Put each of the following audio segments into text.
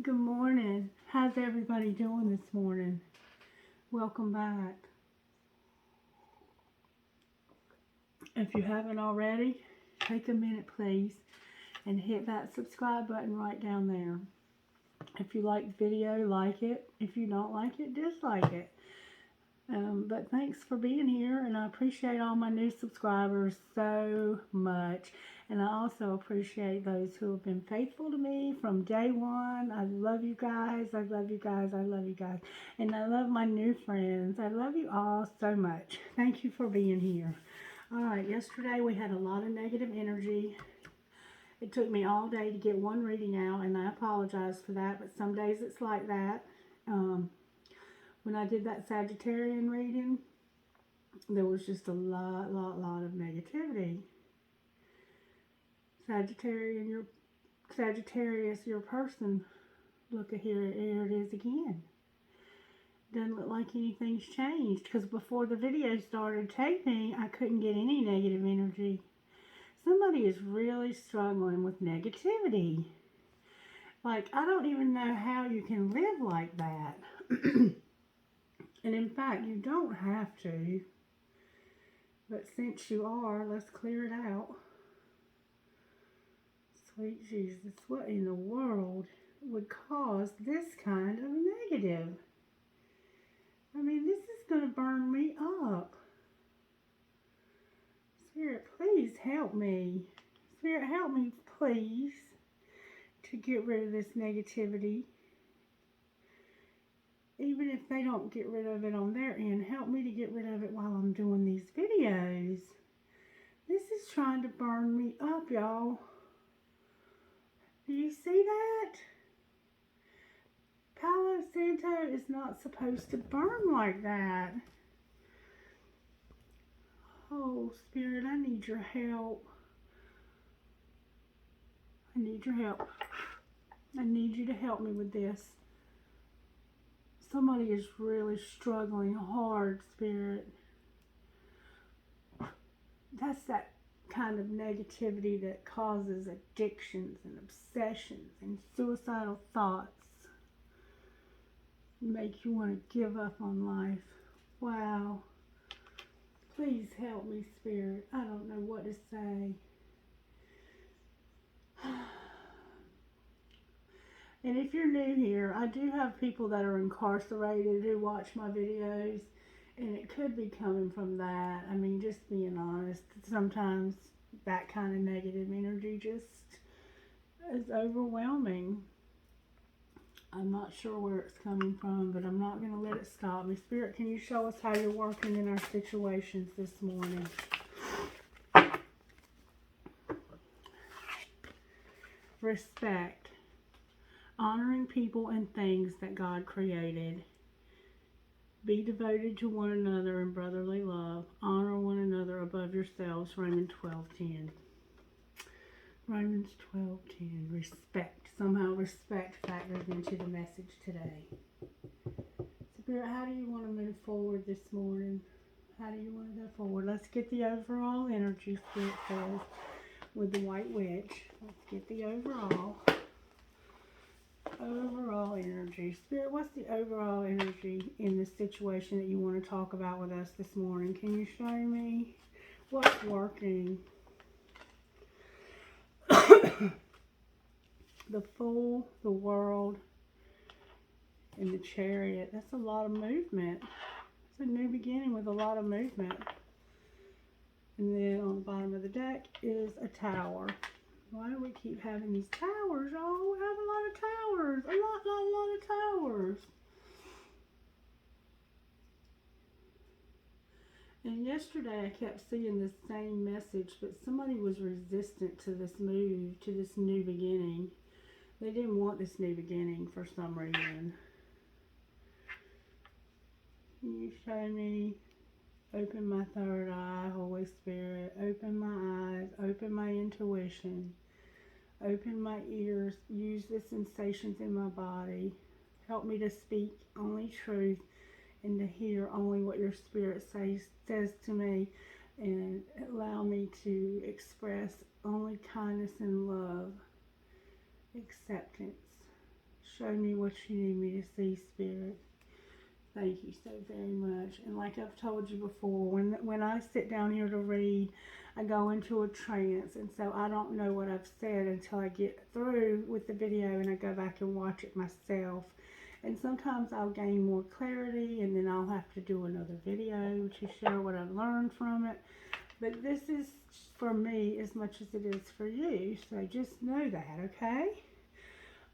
Good morning. How's everybody doing this morning? Welcome back. If you haven't already, take a minute, please, and hit that subscribe button right down there. If you like the video, like it. If you don't like it, dislike it. But thanks for being here, and I appreciate all my new subscribers so much. And I also appreciate those who have been faithful to me from day one. I love you guys. I love you guys. I love you guys. And I love my new friends. I love you all so much. Thank you for being here. All right, yesterday we had a lot of negative energy. It took me all day to get one reading out, and I apologize for that, but some days it's like that. When I did that Sagittarian reading, there was just a lot of negativity. Sagittarius, your person. Look here it is again. Doesn't look like anything's changed, because before the video started taping, I couldn't get any negative energy. Somebody is really struggling with negativity. Like, I don't even know how you can live like that. And in fact, you don't have to. But since you are, let's clear it out. Sweet Jesus, what in the world would cause this kind of negative? I mean, this is going to burn me up. Spirit, please help me. Spirit, help me, please, to get rid of this negativity. Even if they don't get rid of it on their end, help me to get rid of it while I'm doing these videos. This is trying to burn me up, y'all. Do you see that? Palo Santo is not supposed to burn like that. Oh, Spirit, I need your help. I need your help. I need you to help me with this. Somebody is really struggling hard, Spirit. That's that kind of negativity that causes addictions and obsessions and suicidal thoughts. Make you want to give up on life. Wow. Please help me, Spirit. I don't know what to say. And if you're new here, I do have people that are incarcerated who watch my videos, and it could be coming from that. I mean, just being honest, sometimes that kind of negative energy just is overwhelming. I'm not sure where it's coming from, but I'm not going to let it stop me. Spirit, can you show us how you're working in our situations this morning? Respect. Honoring people and things that God created. Be devoted to one another in brotherly love. Honor one another above yourselves. Romans 12:10. Romans 12:10. Respect. Somehow respect factors into the message today. Spirit, how do you want to move forward this morning? How do you want to go forward? Let's get the overall energy, Spirit says, with the White Witch. Let's get the overall energy. Spirit, what's the overall energy in this situation that you want to talk about with us this morning? Can you show me what's working? The Fool, the World, and the Chariot. That's a lot of movement. It's a new beginning with a lot of movement. And then on the bottom of the deck is a Tower. Why do we keep having these towers, y'all? We have a lot of towers. A lot of towers. And yesterday I kept seeing this same message, but somebody was resistant to this move, to this new beginning. They didn't want this new beginning for some reason. Can you show me? Open my third eye, Holy Spirit. Open my eyes. Open my intuition. Open my ears. Use the sensations in my body. Help me to speak only truth and to hear only what your Spirit says to me, and allow me to express only kindness and love, acceptance, Show me what you need me to see, Spirit. Thank you so very much. And like I've told you before, when I sit down here to read, I go into a trance. And so I don't know what I've said until I get through with the video and I go back and watch it myself. And sometimes I'll gain more clarity and then I'll have to do another video to share what I've learned from it. But this is for me as much as it is for you. So just know that, okay?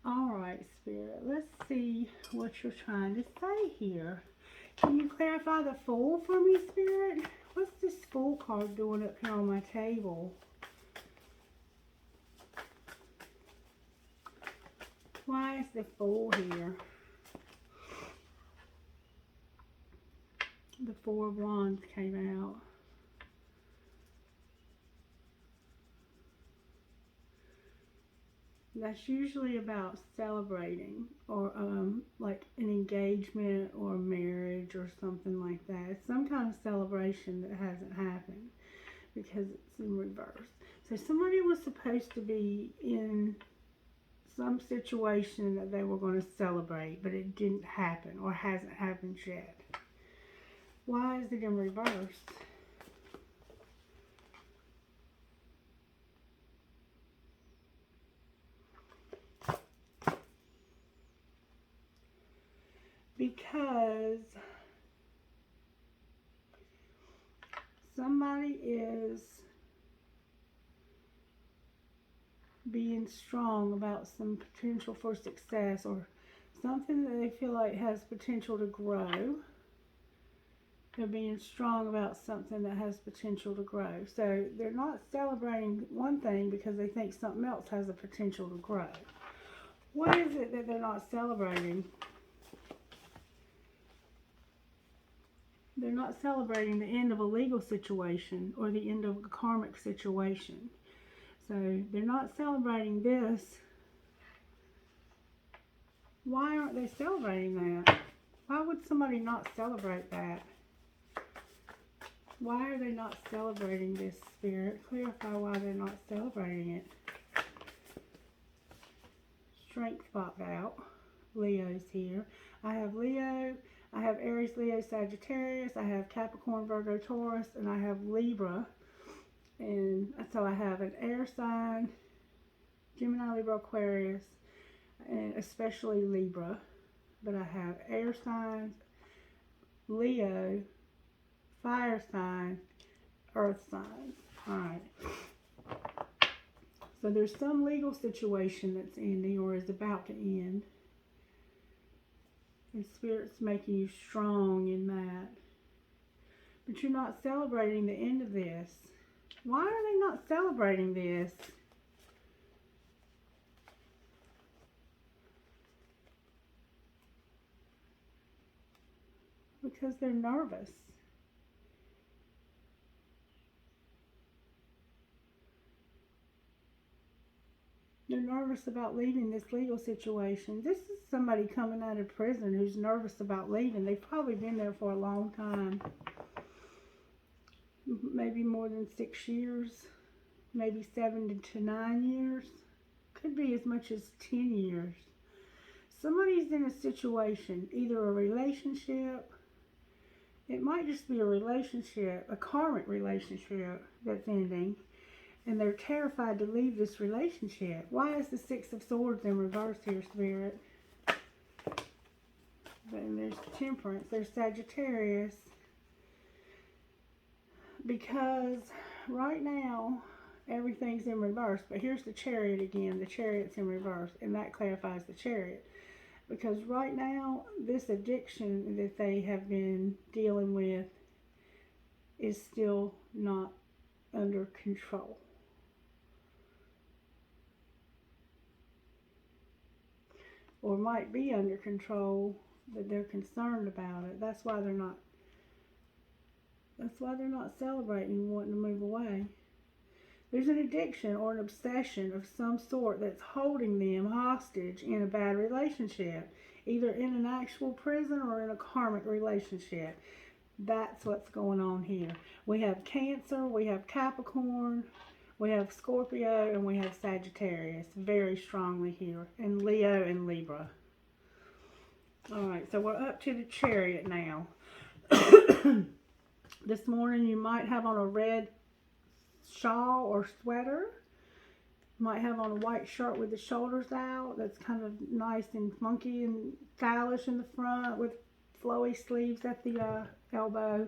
Alright, Spirit, let's see what you're trying to say here. Can you clarify the Fool for me, Spirit? What's this Fool card doing up here on my table? Why is the Fool here? The Four of Wands came out. That's usually about celebrating or like an engagement or marriage or something like that. It's some kind of celebration that hasn't happened because it's in reverse. So somebody was supposed to be in some situation that they were going to celebrate, but it didn't happen or hasn't happened yet. Why is it in reverse? Because somebody is being strong about some potential for success or something that they feel like has potential to grow. They're being strong about something that has potential to grow. So they're not celebrating one thing because they think something else has a potential to grow. What is it that they're not celebrating? They're not celebrating the end of a legal situation or the end of a karmic situation. So they're not celebrating this. Why aren't they celebrating that? Why would somebody not celebrate that? Why are they not celebrating this, Spirit? Clarify why they're not celebrating it. Strength popped out. Leo's here. I have Leo. I have Aries, Leo, Sagittarius. I have Capricorn, Virgo, Taurus. And I have Libra. And so I have an air sign, Gemini, Libra, Aquarius, and especially Libra. But I have air signs, Leo, fire sign, earth signs. Alright. So there's some legal situation that's ending or is about to end. And Spirit's making you strong in that. But you're not celebrating the end of this. Why are they not celebrating this? Because they're nervous. They're nervous about leaving this legal situation. This is somebody coming out of prison who's nervous about leaving. They've probably been there for a long time. Maybe more than 6 years. Maybe 7 to 9 years. Could be as much as 10 years. Somebody's in a situation, either a relationship. It might just be a relationship, a karmic relationship that's ending. And they're terrified to leave this relationship. Why is the Six of Swords in reverse here, Spirit? Then there's Temperance. There's Sagittarius. Because right now, everything's in reverse. But here's the Chariot again. The Chariot's in reverse. And that clarifies the Chariot. Because right now, this addiction that they have been dealing with is still not under control. Or might be under control, but they're concerned about it. That's why they're not celebrating and wanting to move away. There's an addiction or an obsession of some sort that's holding them hostage in a bad relationship, either in an actual prison or in a karmic relationship. That's what's going on here. We have Cancer, we have Capricorn, we have Scorpio, and we have Sagittarius very strongly here, and Leo and Libra. Alright, so we're up to the Chariot now. This morning you might have on a red shawl or sweater. You might have on a white shirt with the shoulders out. That's kind of nice and funky and stylish in the front with flowy sleeves at the elbow.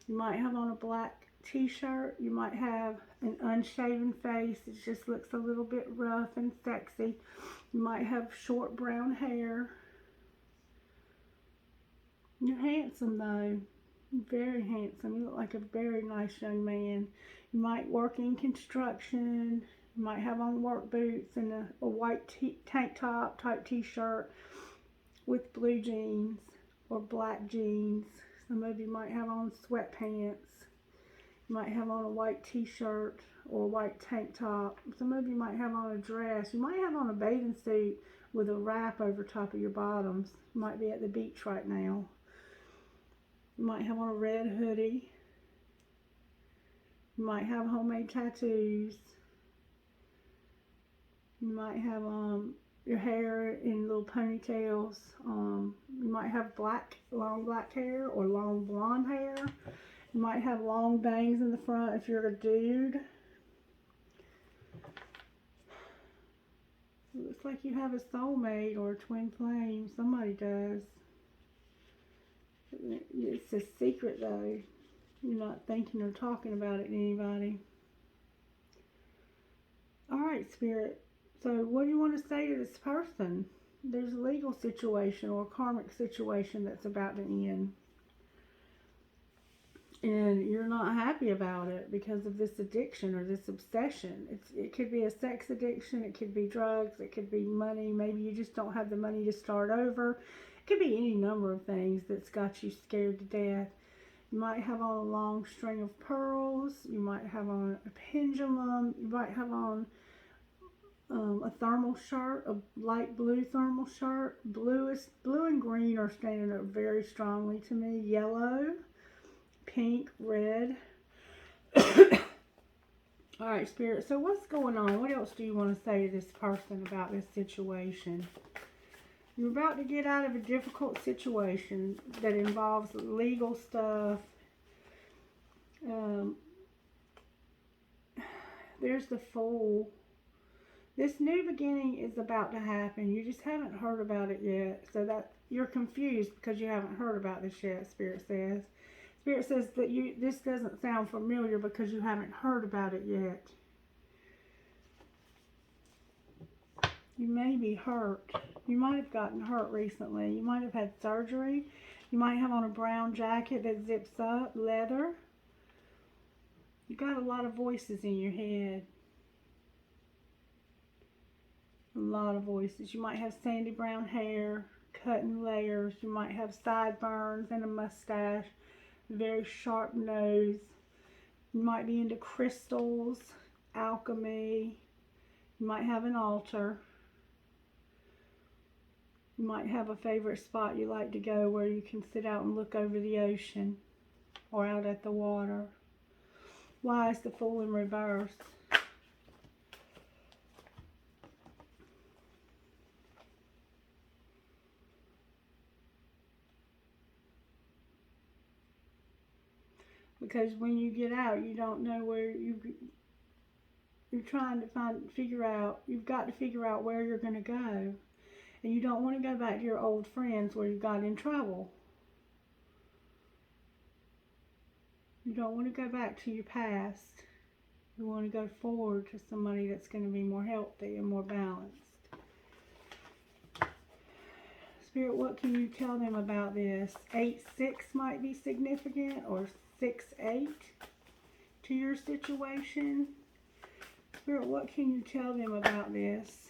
You might have on a black t-shirt. You might have an unshaven face. It just looks a little bit rough and sexy. You might have short brown hair. You're handsome though. Very handsome. You look like a very nice young man. You might work in construction. You might have on work boots and a white tank top type t-shirt with blue jeans or black jeans. Some of you might have on sweatpants. You might have on a white t-shirt or a white tank top. Some of you might have on a dress. You might have on a bathing suit with a wrap over top of your bottoms. You might be at the beach right now. You might have on a red hoodie. You might have homemade tattoos. You might have your hair in little ponytails. You might have long black hair or long blonde hair. You might have long bangs in the front if you're a dude. It looks like you have a soulmate or a twin flame. Somebody does. It's a secret though. You're not thinking or talking about it to anybody. Alright, Spirit. So what do you want to say to this person? There's a legal situation or a karmic situation that's about to end. And you're not happy about it because of this addiction or this obsession. It could be a sex addiction. It could be drugs. It could be money. Maybe you just don't have the money to start over. It could be any number of things that's got you scared to death. You might have on a long string of pearls. You might have on a pendulum. You might have on a thermal shirt, a light blue thermal shirt. Blue and green are standing up very strongly to me. Yellow, pink, red. Alright, Spirit, so what's going on? What else do you want to say to this person about this situation? You're about to get out of a difficult situation that involves legal stuff. There's the Fool. This new beginning is about to happen. You just haven't heard about it yet. So that you're confused because you haven't heard about this yet, Spirit says. Spirit says that this doesn't sound familiar because you haven't heard about it yet. You may be hurt. You might have gotten hurt recently. You might have had surgery. You might have on a brown jacket that zips up, leather. You got a lot of voices in your head. A lot of voices. You might have sandy brown hair, cut in layers. You might have sideburns and a mustache, very sharp nose. You might be into crystals, alchemy. You might have an altar. You might have a favorite spot you like to go where you can sit out and look over the ocean or out at the water. Why is the Fool in reverse? Because when you get out, you don't know where you're trying to figure out, you've got to figure out where you're going to go. And you don't want to go back to your old friends where you got in trouble. You don't want to go back to your past. You want to go forward to somebody that's going to be more healthy and more balanced. Spirit, what can you tell them about this? 8-6 might be significant, or 6-8 to your situation. Spirit, what can you tell them about this?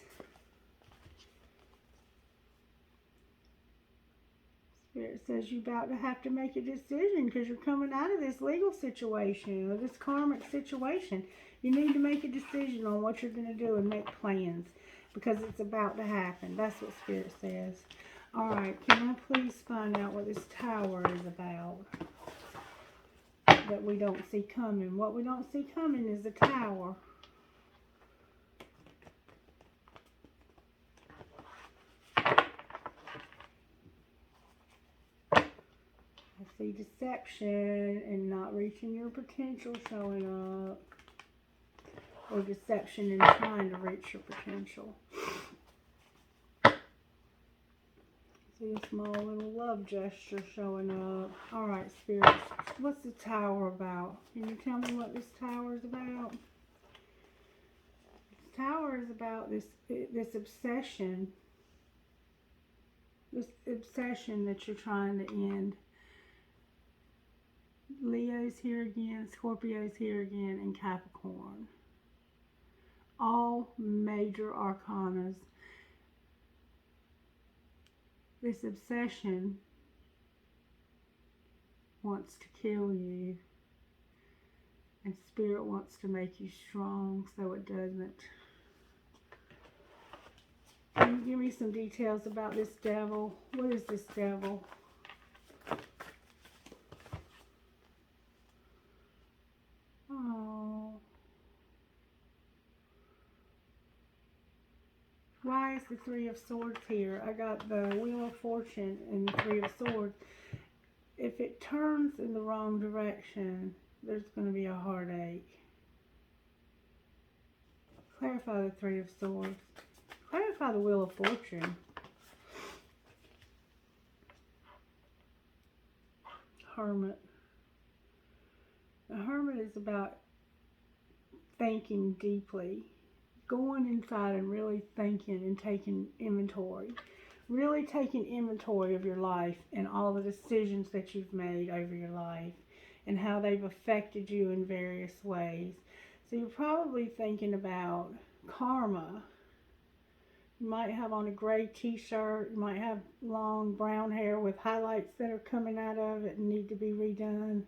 Spirit says you're about to have to make a decision because you're coming out of this legal situation or this karmic situation. You need to make a decision on what you're going to do and make plans because it's about to happen. That's what Spirit says. Alright, can I please find out what this Tower is about that we don't see coming? What we don't see coming is the Tower. see deception and not reaching your potential showing up. Or deception and trying to reach your potential. See a small little love gesture showing up. Alright, Spirit, what's the Tower about? Can you tell me what this Tower is about? This Tower is about this obsession. This obsession that you're trying to end. Leo's here again, Scorpio's here again, and Capricorn. All major arcanas. This obsession wants to kill you, and Spirit wants to make you strong so it doesn't. Can you give me some details about this devil? What is this devil? Oh. Why is the Three of Swords here? I got the Wheel of Fortune and the Three of Swords. If it turns in the wrong direction, there's going to be a heartache. Clarify the Three of Swords. Clarify the Wheel of Fortune. Hermit. The Hermit is about thinking deeply. Going inside and really thinking and taking inventory. Really taking inventory of your life and all the decisions that you've made over your life and how they've affected you in various ways. So you're probably thinking about karma. You might have on a gray t-shirt. You might have long brown hair with highlights that are coming out of it and need to be redone.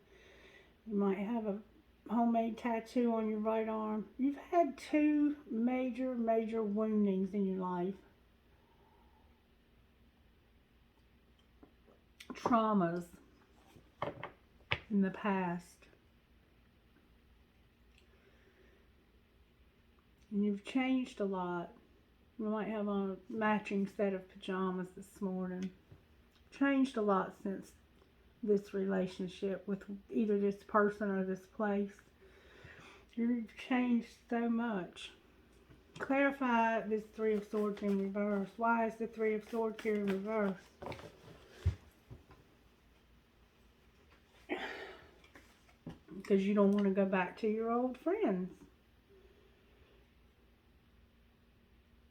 You might have a homemade tattoo on your right arm. You've had two major woundings in your life. Traumas in the past. And you've changed a lot. You might have on a matching set of pajamas this morning. Changed a lot since this relationship with either this person or this place. You've changed so much. Clarify this Three of Swords in reverse. Why is the Three of Swords here in reverse? Because you don't want to go back to your old friends.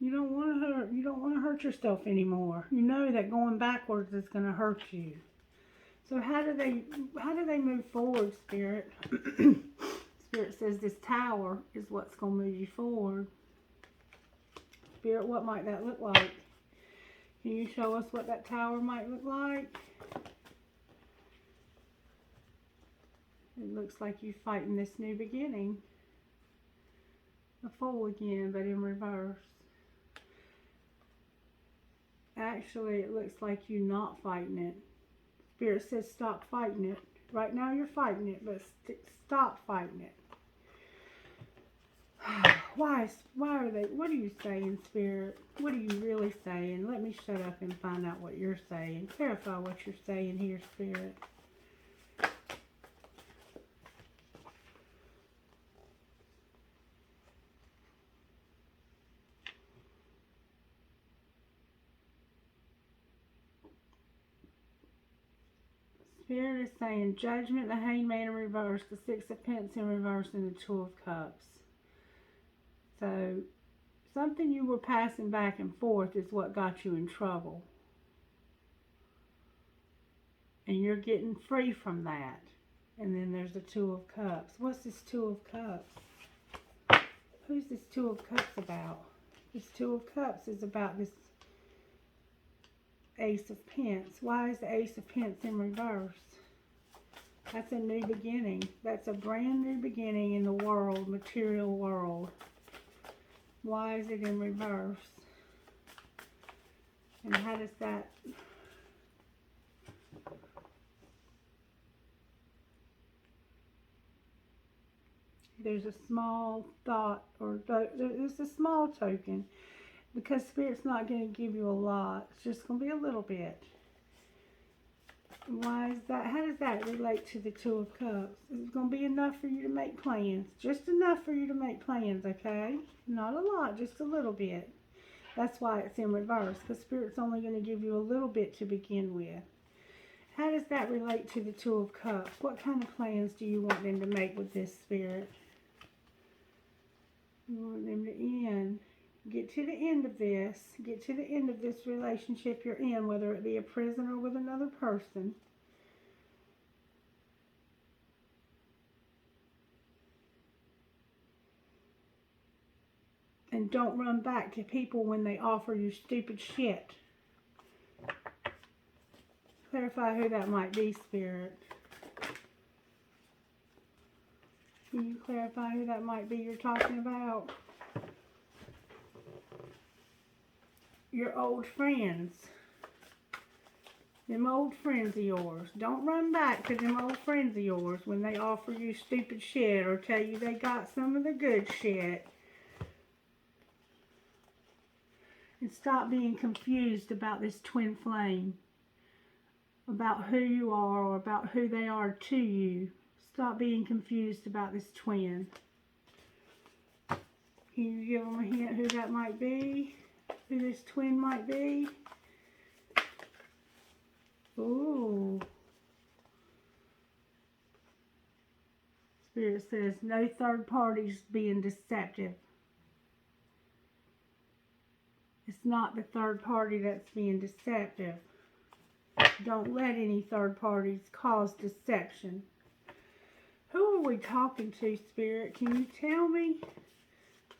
You don't want to hurt yourself anymore. You know that going backwards is going to hurt you. So how do they move forward, Spirit? Spirit says this Tower is what's going to move you forward. Spirit, what might that look like? Can you show us what that Tower might look like? It looks like you're fighting this new beginning. The Fool again, but in reverse. Actually, it looks like you're not fighting it. Spirit says stop fighting it. Right now you're fighting it, but stop fighting it. Why are they? What are you saying, Spirit? What are you really saying? Let me shut up and find out what you're saying. Clarify what you're saying here, Spirit. Spirit is saying Judgment, the Hangman in reverse, the Six of Pentacles in reverse, and the Two of Cups. So, something you were passing back and forth is what got you in trouble. And you're getting free from that. And then there's the Two of Cups. What's this Two of Cups? Who's this Two of Cups about? This Two of Cups is about this Ace of Pentacles. Why is the Ace of Pentacles in reverse? That's a new beginning. That's a brand new beginning in the world, material world. Why is it in reverse? And how does that... There's a small thought, or there's a small token. Because Spirit's not going to give you a lot. It's just going to be a little bit. Why is that? How does that relate to the Two of Cups? It's going to be enough for you to make plans. Just enough for you to make plans, okay? Not a lot, just a little bit. That's why it's in reverse, because Spirit's only going to give you a little bit to begin with. How does that relate to the Two of Cups? What kind of plans do you want them to make with this, Spirit? You want them to end. Get to the end of this. Get to the end of this relationship you're in, whether it be a prison or with another person. And don't run back to people when they offer you stupid shit. Clarify who that might be, Spirit. Can you clarify who that might be you're talking about? Your old friends. Them old friends of yours. Don't run back to them old friends of yours when they offer you stupid shit or tell you they got some of the good shit. And stop being confused about this twin flame. About who you are or about who they are to you. Stop being confused about this twin. Can you give them a hint who that might be? Who this twin might be? Ooh. Spirit says no third parties being deceptive. It's not the third party that's being deceptive. Don't let any third parties cause deception. Who are we talking to, Spirit? Can you tell me?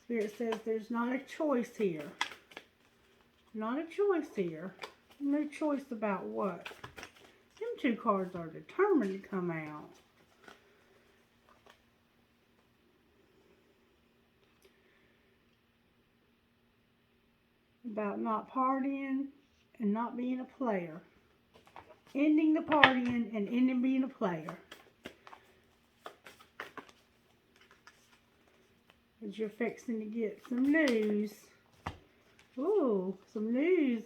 Spirit says there's not a choice here. Not a choice here. No choice about what? Them two cards are determined to come out. About not partying and not being a player. Ending the partying and ending being a player. Because you're fixing to get some news. Ooh, some news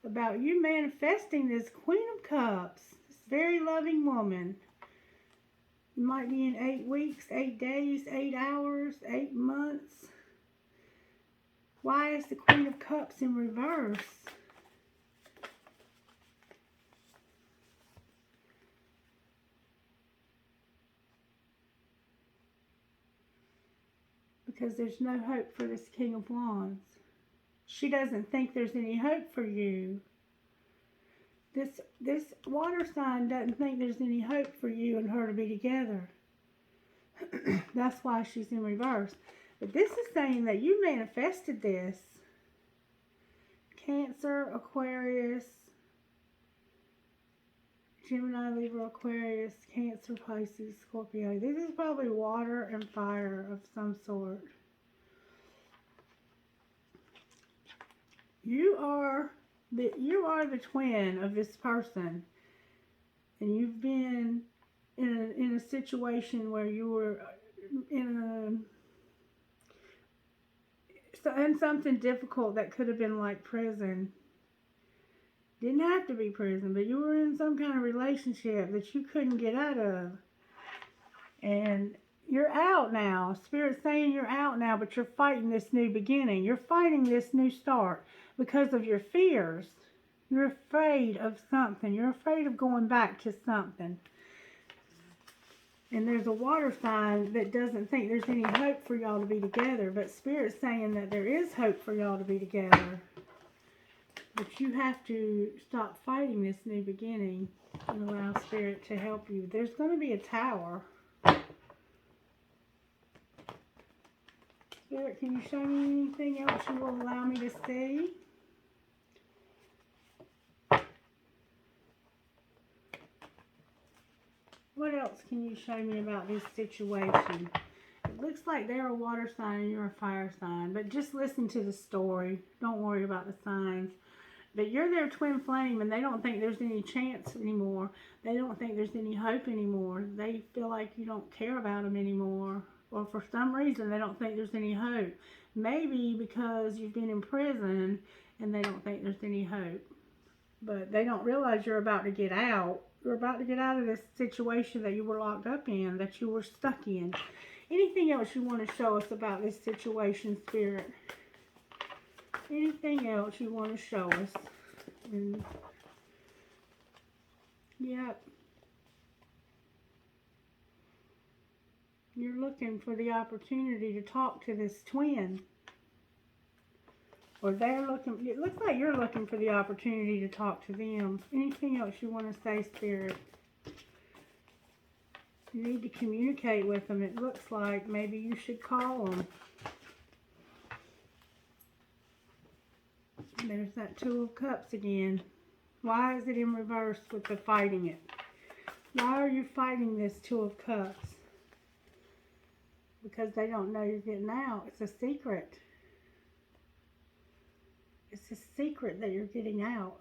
about you manifesting this Queen of Cups. This very loving woman. It might be in 8 weeks, 8 days, 8 hours, 8 months. Why is the Queen of Cups in reverse? Because there's no hope for this King of Wands. She doesn't think there's any hope for you. This water sign doesn't think there's any hope for you and her to be together. That's why she's in reverse. But this is saying that you manifested this. Cancer, Aquarius, Gemini, Libra, Aquarius, Cancer, Pisces, Scorpio. This is probably water and fire of some sort. You are the twin of this person, and you've been in a situation where you were in something difficult that could have been like prison. Didn't have to be prison, but you were in some kind of relationship that you couldn't get out of. And you're out now. Spirit's saying you're out now, but you're fighting this new beginning. You're fighting this new start because of your fears. You're afraid of something. You're afraid of going back to something. And there's a water sign that doesn't think there's any hope for y'all to be together. But Spirit's saying that there is hope for y'all to be together. But you have to stop fighting this new beginning and allow Spirit to help you. There's going to be a tower. Spirit, can you show me anything else you will allow me to see? What else can you show me about this situation? It looks like they're a water sign and you're a fire sign. But just listen to the story. Don't worry about the signs. But you're their twin flame and they don't think there's any chance anymore. They don't think there's any hope anymore. They feel like you don't care about them anymore. Or for some reason they don't think there's any hope. Maybe because you've been in prison and they don't think there's any hope. But they don't realize you're about to get out. You're about to get out of this situation that you were locked up in, that you were stuck in. Anything else you want to show us about this situation, Spirit? Anything else you want to show us? And, yep. You're looking for the opportunity to talk to this twin. Or they're looking, it looks like you're looking for the opportunity to talk to them. Anything else you want to say, Spirit? You need to communicate with them. It looks like maybe you should call them. There's that Two of Cups again. Why is it in reverse with the fighting it? Why are you fighting this Two of Cups? Because they don't know you're getting out. It's a secret. It's a secret that you're getting out.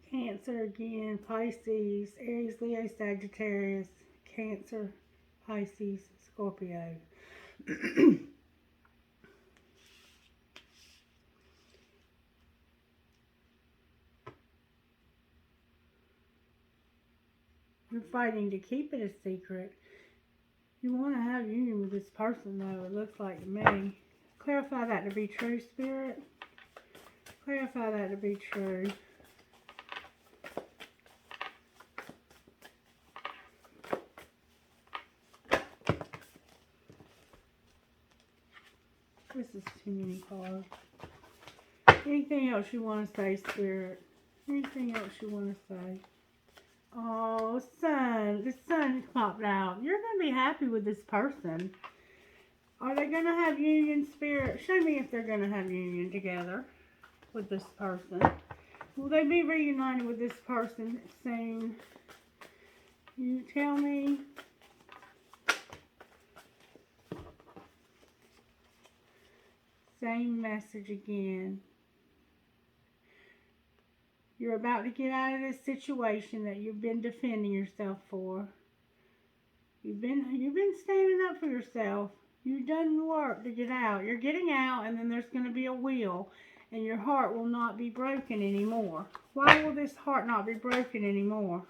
Cancer again, Pisces, Aries, Leo, Sagittarius, Cancer, Pisces, Scorpio. You're fighting to keep it a secret. You want to have union with this person, though, it looks like to me. Clarify that to be true, Spirit. Clarify that to be true. This is too many cards. Anything else you want to say, Spirit? Anything else you want to say? Oh, Sun. The Sun popped out. You're going to be happy with this person. Are they going to have union, Spirit? Show me if they're going to have union together with this person. Will they be reunited with this person soon? You tell me. Same message again. You're about to get out of this situation that you've been defending yourself for. You've been standing up for yourself. You've done the work to get out. You're getting out, and then there's going to be a will, and your heart will not be broken anymore. Why will this heart not be broken anymore?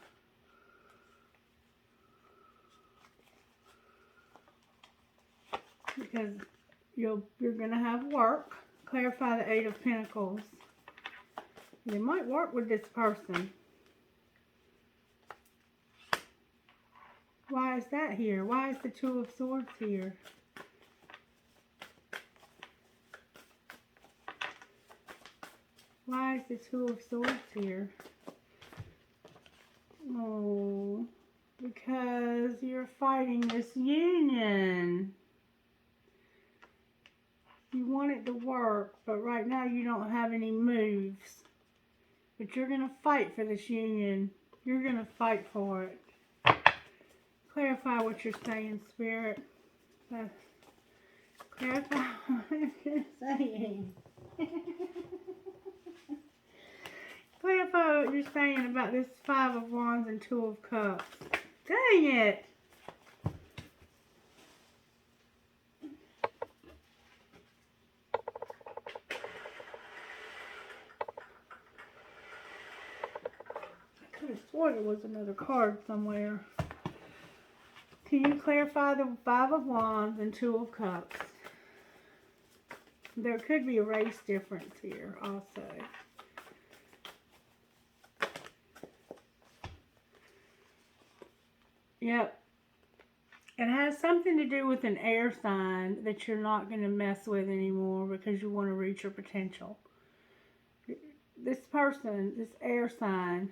Because you're going to have work. Clarify the Eight of Pentacles. You might work with this person. Why is that here? Why is the Two of Swords here? Why is the Two of Swords here? Oh, because you're fighting this union. You want it to work, but right now you don't have any moves. But you're going to fight for this union. You're going to fight for it. Clarify what you're saying, Spirit. Clarify what you're saying. Clarify what you're saying about this Five of Wands and Two of Cups. Dang it! I could have sworn there was another card somewhere. Can you clarify the Five of Wands and Two of Cups? There could be a race difference here also. Yep. It has something to do with an air sign that you're not going to mess with anymore because you want to reach your potential. This person, this air sign,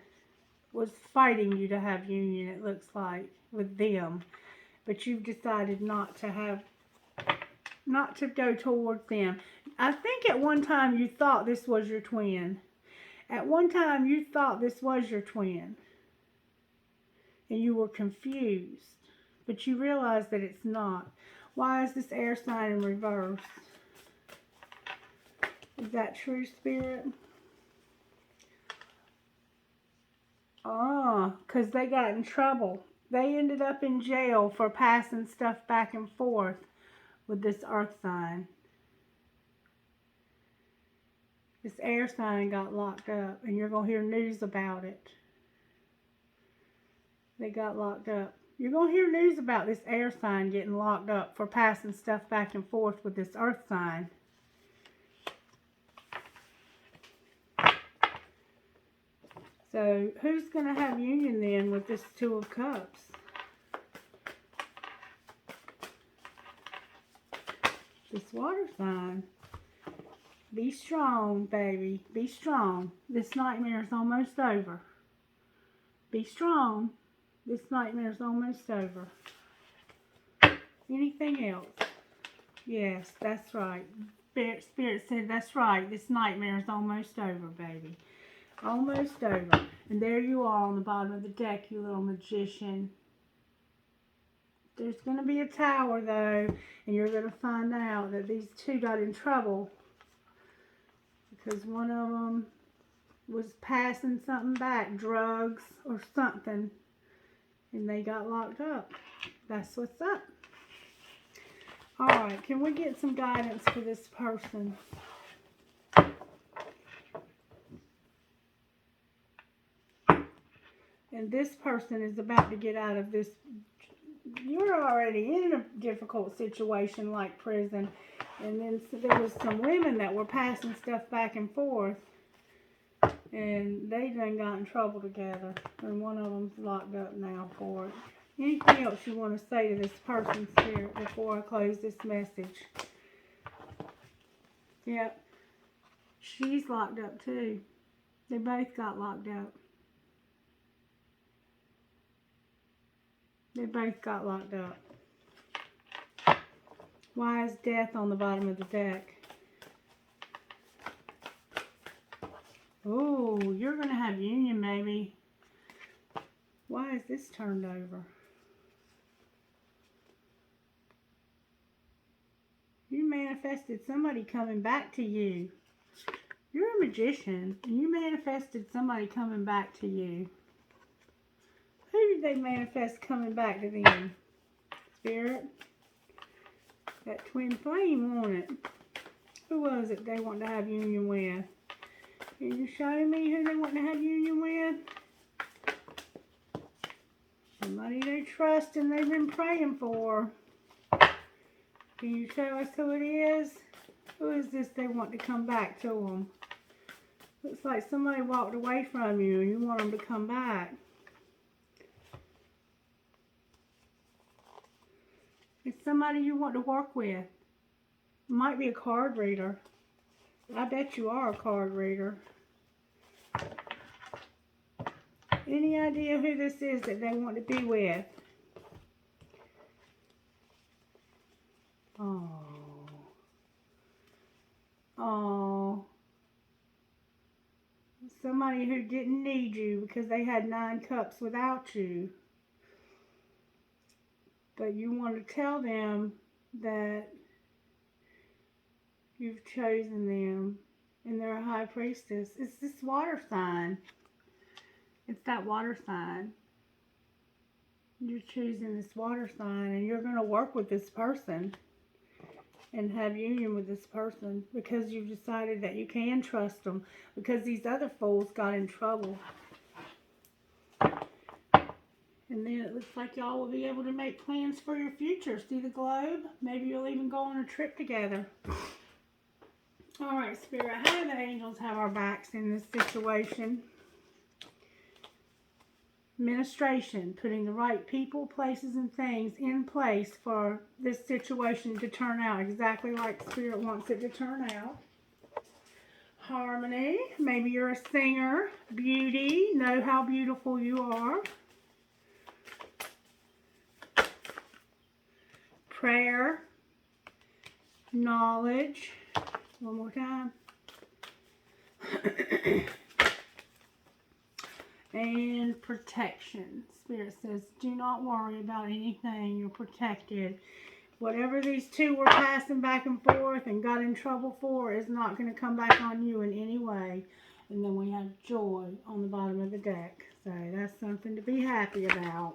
was fighting you to have union, it looks like, with them. But you've decided not to go towards them. I think at one time you thought this was your twin. At one time you thought this was your twin. And you were confused. But you realize that it's not. Why is this air sign in reverse? Is that true, Spirit? Oh, because they got in trouble. They ended up in jail for passing stuff back and forth with this earth sign. This air sign got locked up, and you're going to hear news about it. They got locked up. You're going to hear news about this air sign getting locked up for passing stuff back and forth with this earth sign. So, who's going to have union then with this Two of Cups? This water sign. Be strong, baby. Be strong. This nightmare is almost over. Be strong. This nightmare is almost over. Anything else? Yes, that's right. Spirit said that's right. This nightmare is almost over, baby. Almost over. And there you are on the bottom of the deck, you little magician. There's going to be a tower, though, and you're going to find out that these two got in trouble because one of them was passing something back, drugs or something, and they got locked up. That's what's up. All right, can we get some guidance for this person? And this person is about to get out of this. You're already in a difficult situation like prison. And then so there was some women that were passing stuff back and forth. And they done got in trouble together. And one of them's locked up now for it. Anything else you want to say to this person, Spirit, before I close this message? Yep. She's locked up too. They both got locked up. They both got locked up. Why is death on the bottom of the deck? Oh, you're going to have union, maybe. Why is this turned over? You manifested somebody coming back to you. You're a magician, and you manifested somebody coming back to you. Who did they manifest coming back to them? Spirit? That twin flame, wasn't it? Who was it they want to have union with? Can you show me who they want to have union with? Somebody they trust and they've been praying for. Can you show us who it is? Who is this they want to come back to them? Looks like somebody walked away from you and you want them to come back. It's somebody you want to work with. Might be a card reader. I bet you are a card reader. Any idea who this is that they want to be with? Oh. Oh. Somebody who didn't need you because they had 9 cups without you. But you want to tell them that you've chosen them and they're a high priestess. It's this water sign. It's that water sign. You're choosing this water sign and you're going to work with this person and have union with this person because you've decided that you can trust them because these other fools got in trouble. And then it looks like y'all will be able to make plans for your future. See the globe? Maybe you'll even go on a trip together. Alright, Spirit, how do the angels have our backs in this situation? Administration, putting the right people, places, and things in place for this situation to turn out exactly like Spirit wants it to turn out. Harmony, maybe you're a singer. Beauty, know how beautiful you are. Prayer, knowledge, one more time, and protection. Spirit says, do not worry about anything, you're protected. Whatever these two were passing back and forth and got in trouble for is not going to come back on you in any way. And then we have joy on the bottom of the deck. So that's something to be happy about.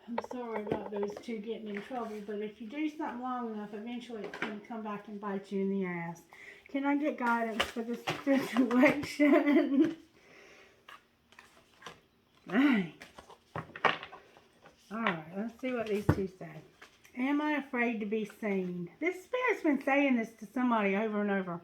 I'm sorry about those two getting in trouble, but if you do something long enough, eventually it's going to come back and bite you in the ass. Can I get guidance for this situation? Dang. Alright, let's see what these two say. Am I afraid to be seen? This spirit's been saying this to somebody over and over.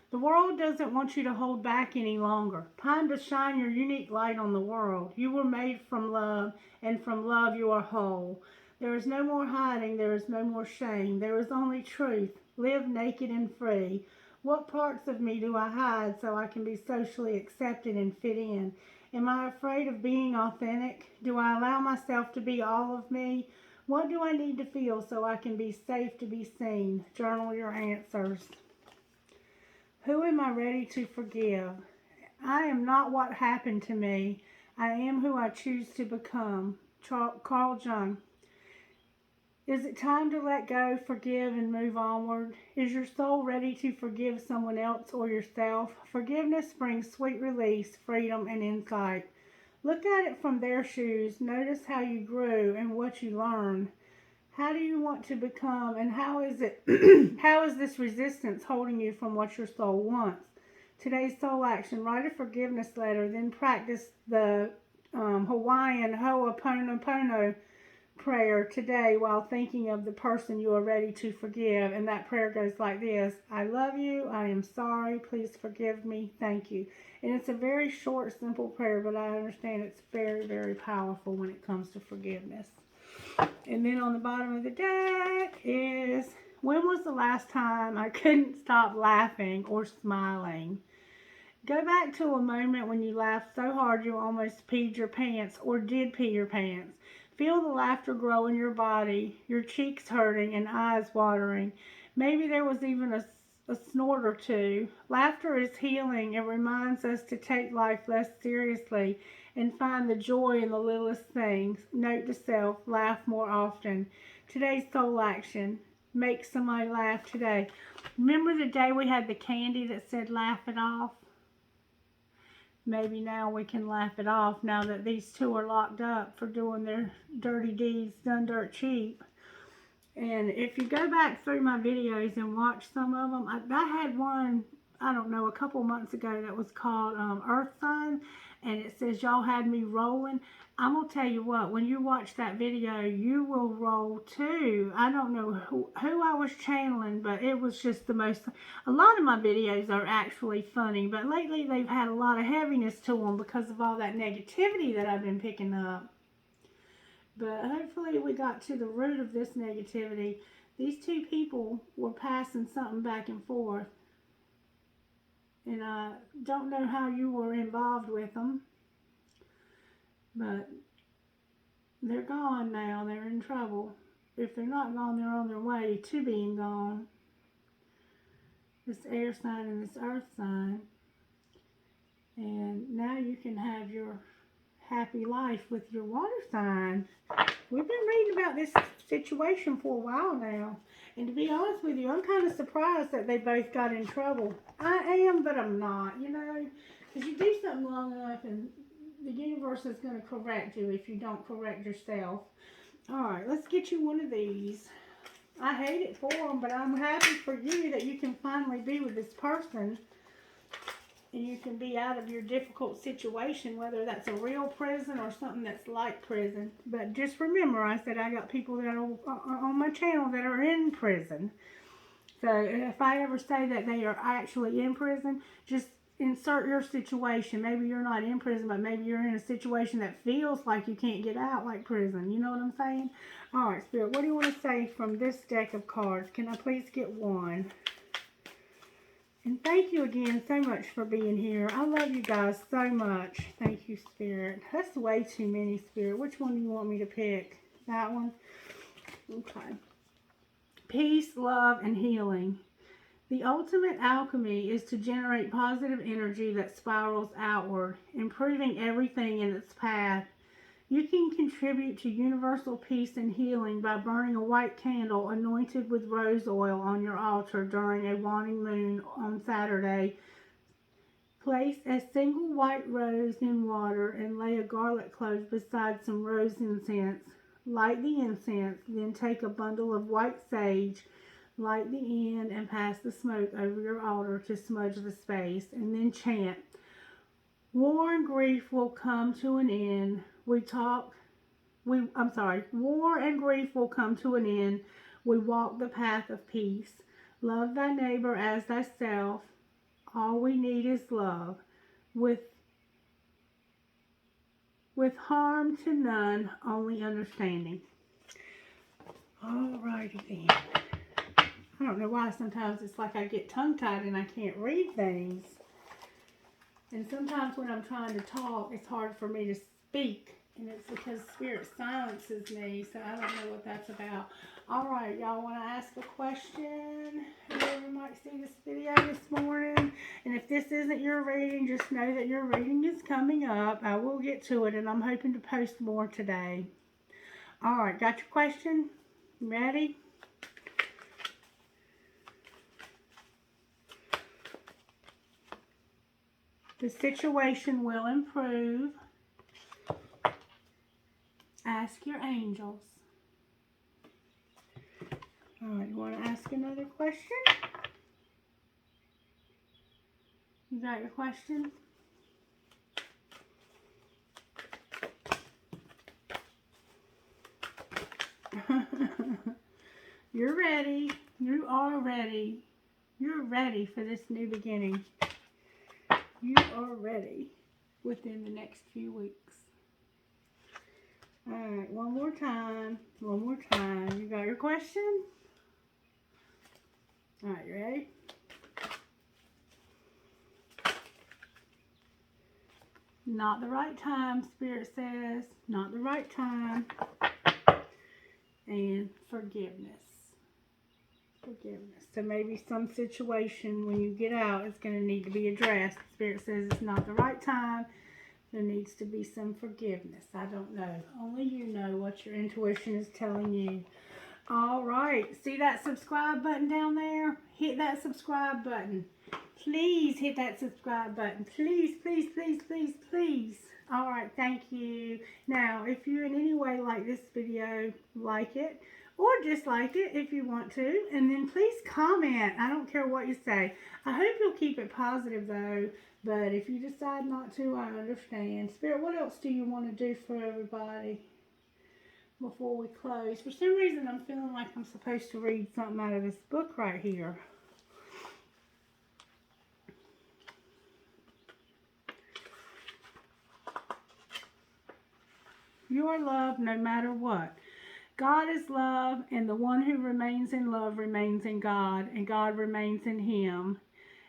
The world doesn't want you to hold back any longer. Time to shine your unique light on the world. You were made from love, and from love you are whole. There is no more hiding. There is no more shame. There is only truth. Live naked and free. What parts of me do I hide so I can be socially accepted and fit in? Am I afraid of being authentic? Do I allow myself to be all of me? What do I need to feel so I can be safe to be seen? Journal your answers. Who am I ready to forgive? I am not what happened to me. I am who I choose to become. Carl Jung. Is it time to let go, forgive, and move onward? Is your soul ready to forgive someone else or yourself? Forgiveness brings sweet release, freedom, and insight. Look at it from their shoes. Notice how you grew and what you learned. How do you want to become, and how is this resistance holding you from what your soul wants? Today's soul action: write a forgiveness letter, then practice the Hawaiian Ho'oponopono prayer today while thinking of the person you are ready to forgive. And that prayer goes like this: I love you, I am sorry, please forgive me, thank you. And it's a very short, simple prayer, but I understand it's very, very powerful when it comes to forgiveness. And then on the bottom of the deck is, when was the last time I couldn't stop laughing or smiling? Go back to a moment when you laughed so hard you almost peed your pants or did pee your pants. Feel the laughter grow in your body, your cheeks hurting and eyes watering. Maybe there was even a snort or two. Laughter is healing. It reminds us to take life less seriously and find the joy in the littlest things. Note to self, laugh more often. Today's soul action: make somebody laugh today. Remember the day we had the candy that said laugh it off? Maybe now we can laugh it off now that these two are locked up for doing their dirty deeds done dirt cheap. And if you go back through my videos and watch some of them, I had one, I don't know, a couple months ago that was called Earth Sign, and it says y'all had me rolling. I'm going to tell you what, when you watch that video, you will roll too. I don't know who I was channeling, but it was just the most, a lot of my videos are actually funny, but lately they've had a lot of heaviness to them because of all that negativity that I've been picking up. But hopefully we got to the root of this negativity. These two people were passing something back and forth. And I don't know how you were involved with them. But they're gone now. They're in trouble. If they're not gone, they're on their way to being gone. This air sign and this earth sign. And now you can have your happy life with your water sign. We've been reading about this situation for a while now. And to be honest with you, I'm kind of surprised that they both got in trouble. I am, but I'm not, you know. Because you do something long enough and the universe is going to correct you if you don't correct yourself. Alright, let's get you one of these. I hate it for them, but I'm happy for you that you can finally be with this person. And you can be out of your difficult situation, whether that's a real prison or something that's like prison. But just remember, I said I got people that are on my channel that are in prison. So if I ever say that they are actually in prison, just insert your situation. Maybe you're not in prison, but maybe you're in a situation that feels like you can't get out, like prison. You know what I'm saying? All right, Spirit, what do you want to say from this deck of cards? Can I please get one? And thank you again so much for being here. I love you guys so much. Thank you, Spirit. That's way too many, Spirit. Which one do you want me to pick? That one? Okay. Peace, love, and healing. The ultimate alchemy is to generate positive energy that spirals outward, improving everything in its path. You can contribute to universal peace and healing by burning a white candle anointed with rose oil on your altar during a waning moon on Saturday. Place a single white rose in water and lay a garlic clove beside some rose incense. light the incense, then take a bundle of white sage, light the end, and pass the smoke over your altar to smudge the space, and then chant, war and grief will come to an end. War and grief will come to an end. We walk the path of peace. Love thy neighbor as thyself. All we need is love. With harm to none, only understanding. Alrighty then. I don't know why sometimes it's like I get tongue-tied and I can't read things. And sometimes when I'm trying to talk, it's hard for me to speak. And it's because Spirit silences me, so I don't know what that's about. Alright, y'all want to ask a question? Whoever might see this video this morning. And if this isn't your reading, just know that your reading is coming up. I will get to it, and I'm hoping to post more today. Alright, got your question? Ready? The situation will improve. Ask your angels. Alright, you want to ask another question? You got your question? You're ready. You are ready. You're ready for this new beginning. You are ready within the next few weeks. Alright, one more time. One more time. You got your question? Alright, you ready? Not the right time, Spirit says. Not the right time. And forgiveness. Forgiveness. So maybe some situation when you get out is going to need to be addressed. Spirit says it's not the right time. There needs to be some forgiveness. I don't know. Only you know what your intuition is telling you. All right. See that subscribe button down there? Hit that subscribe button. Please hit that subscribe button. Please, please, please, please, please. All right. Thank you. Now, if you in any way like this video, like it. Or dislike it if you want to. And then please comment. I don't care what you say. I hope you'll keep it positive though. But if you decide not to, I understand. Spirit, what else do you want to do for everybody before we close? For some reason, I'm feeling like I'm supposed to read something out of this book right here. You are loved no matter what. God is love, and the one who remains in love remains in God, and God remains in him.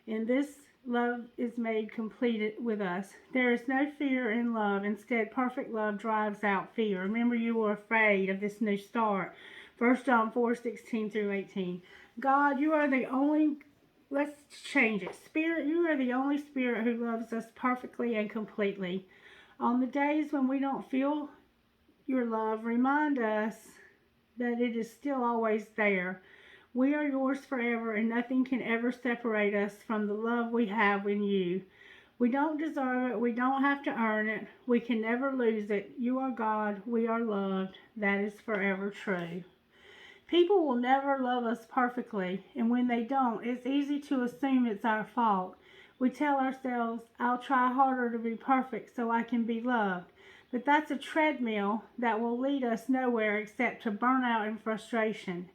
And this love is made complete with us. There is no fear in love. Instead, perfect love drives out fear. Remember, you were afraid of this new start. 1 John 4:16 through 18. God, you are the only, let's change it. Spirit, you are the only Spirit who loves us perfectly and completely. On the days when we don't feel your love, remind us that it is still always there. We are yours forever, and nothing can ever separate us from the love we have in you. We don't deserve it. We don't have to earn it. We can never lose it. You are God. We are loved. That is forever true. People will never love us perfectly, and when they don't, it's easy to assume it's our fault. We tell ourselves, I'll try harder to be perfect so I can be loved. But that's a treadmill that will lead us nowhere except to burnout and frustration.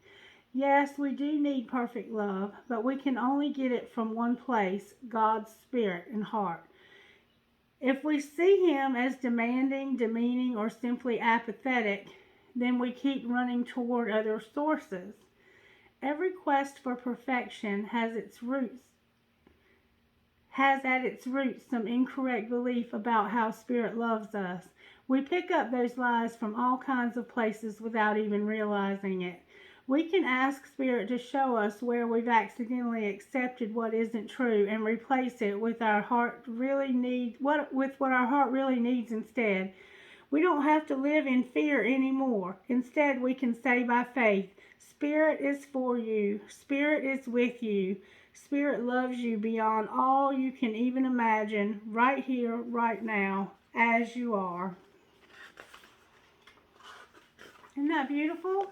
Yes, we do need perfect love, but we can only get it from one place, God's Spirit and heart. If we see him as demanding, demeaning, or simply apathetic, then we keep running toward other sources. Every quest for perfection has at its roots some incorrect belief about how Spirit loves us. We pick up those lies from all kinds of places without even realizing it. We can ask Spirit to show us where we've accidentally accepted what isn't true and replace it with what our heart really needs instead. We don't have to live in fear anymore. Instead, we can say by faith, Spirit is for you. Spirit is with you. Spirit loves you beyond all you can even imagine, right here, right now, as you are. Isn't that beautiful?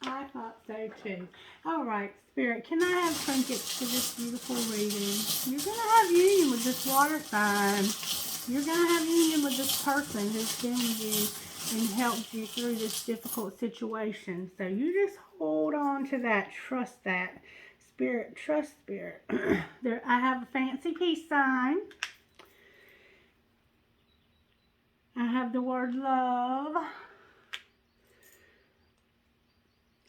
I thought so too. All right, Spirit, can I have trinkets for this beautiful reading? You're going to have union with this water sign. You're going to have union with this person who's been with you and helped you through this difficult situation. So you just hold on to that. Trust that. Spirit, trust Spirit. There, I have a fancy peace sign. I have the word love.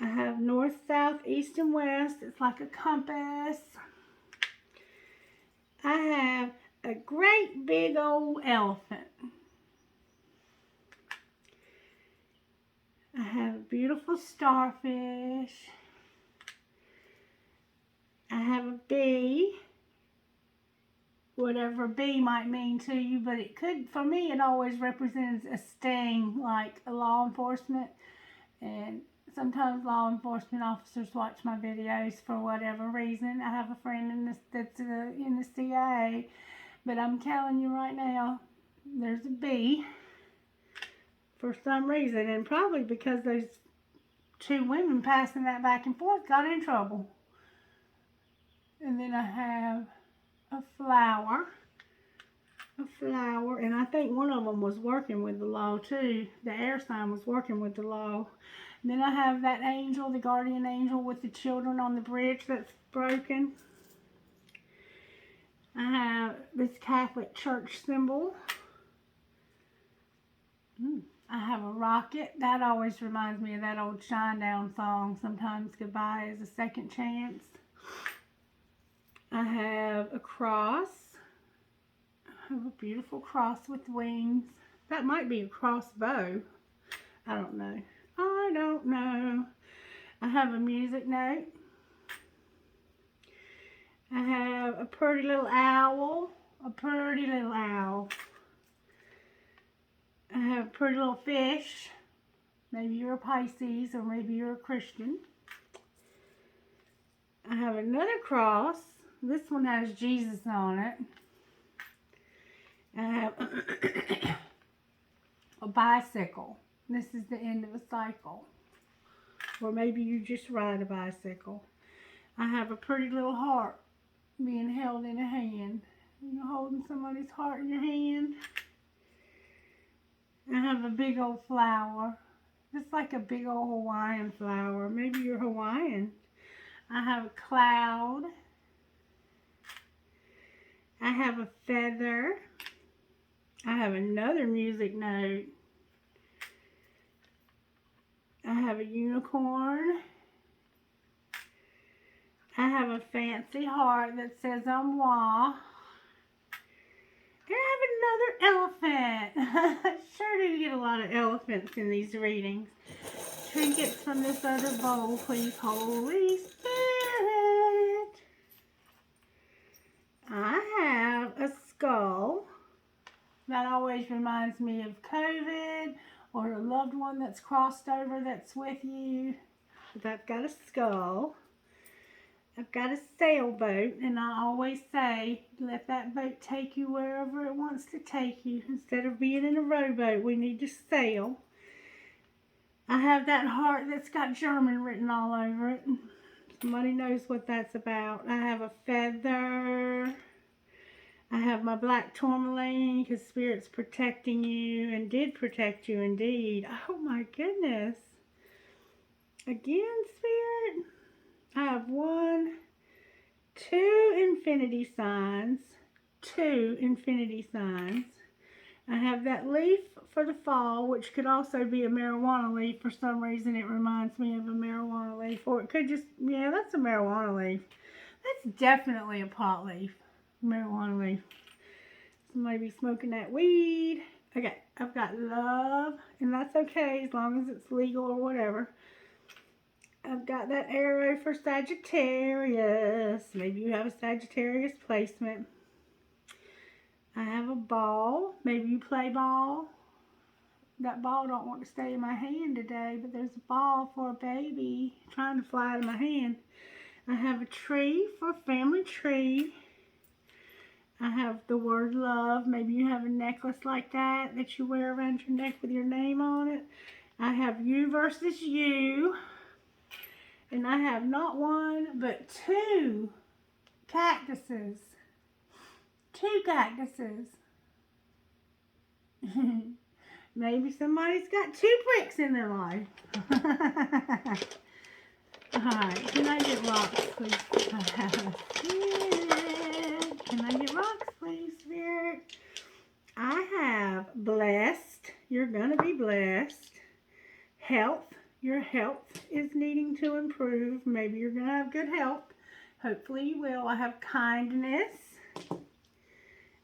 I have north, south, east, and west. It's like a compass. I have a great big old elephant. I have a beautiful starfish. I have a bee. Whatever bee might mean to you, but it could, for me, it always represents a sting, like a law enforcement. And sometimes law enforcement officers watch my videos for whatever reason. I have a friend in this that's in the CIA, but I'm telling you right now, there's a bee for some reason, and probably because those two women passing that back and forth got in trouble. And then I have a flower, and I think one of them was working with the law too. The air sign was working with the law. And then I have that angel, the guardian angel with the children on the bridge that's broken. I have this Catholic Church symbol. I have a rocket. That always reminds me of that old Shinedown song, Sometimes Goodbye is a Second Chance. I have a cross. I have a beautiful cross with wings. That might be a crossbow. I don't know. I have a music note. I have a pretty little owl. I have a pretty little fish. Maybe you're a Pisces or maybe you're a Christian. I have another cross. This one has Jesus on it. I have a bicycle. This is the end of a cycle. Or maybe you just ride a bicycle. I have a pretty little heart being held in a hand. You're holding somebody's heart in your hand. I have a big old flower. It's like a big old Hawaiian flower. Maybe you're Hawaiian. I have a cloud. I have a feather. I have another music note. I have a unicorn. I have a fancy heart that says moi. And I have another elephant. Sure do get a lot of elephants in these readings. Trinkets from this other bowl, please, Holy Spirit. I have a skull. That always reminds me of COVID or a loved one that's crossed over that's with you. But I've got a skull. I've got a sailboat, and I always say, let that boat take you wherever it wants to take you. Instead of being in a rowboat, we need to sail. I have that heart that's got German written all over it. Somebody knows what that's about. I have a feather. I have my black tourmaline because Spirit's protecting you and did protect you indeed. Oh my goodness. Again, Spirit. I have 1, 2 infinity signs. 2 infinity signs. I have that leaf for the fall, which could also be a marijuana leaf. For some reason, it reminds me of a marijuana leaf. Or it could just, yeah, that's a marijuana leaf. That's definitely a pot leaf. Marijuana leaf. Somebody be smoking that weed. Okay, I've got love, and that's okay as long as it's legal or whatever. I've got that arrow for Sagittarius. Maybe you have a Sagittarius placement. I have a ball. Maybe you play ball. That ball don't want to stay in my hand today, but there's a ball for a baby trying to fly out of my hand. I have a tree for a family tree. I have the word love. Maybe you have a necklace like that you wear around your neck with your name on it. I have you versus you. And I have not one, but two cactuses. Two cactuses. Maybe somebody's got two pricks in their life. Alright, can I get rocks, please? Can I get rocks, please, Spirit? I have blessed. You're going to be blessed. Health. Your health is needing to improve. Maybe you're going to have good health. Hopefully you will. I have kindness.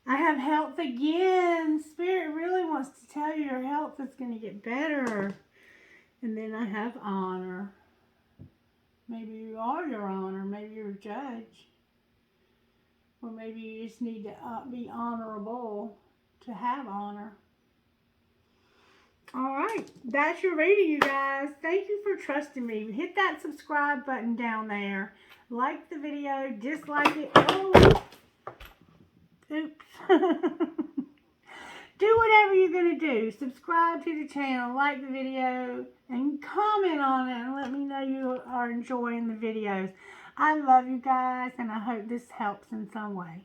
I have health again. Spirit really wants to tell you your health is going to get better. And then I have honor. Maybe you are your honor. Maybe you're a judge. Or maybe you just need to be honorable to have honor. Alright, that's your reading, you guys. Thank you for trusting me. Hit that subscribe button down there. Like the video, dislike it. Oh, oops. Do whatever you're going to do. Subscribe to the channel, like the video, and comment on it and let me know you are enjoying the videos. I love you guys, and I hope this helps in some way.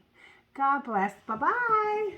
God bless. Bye-bye.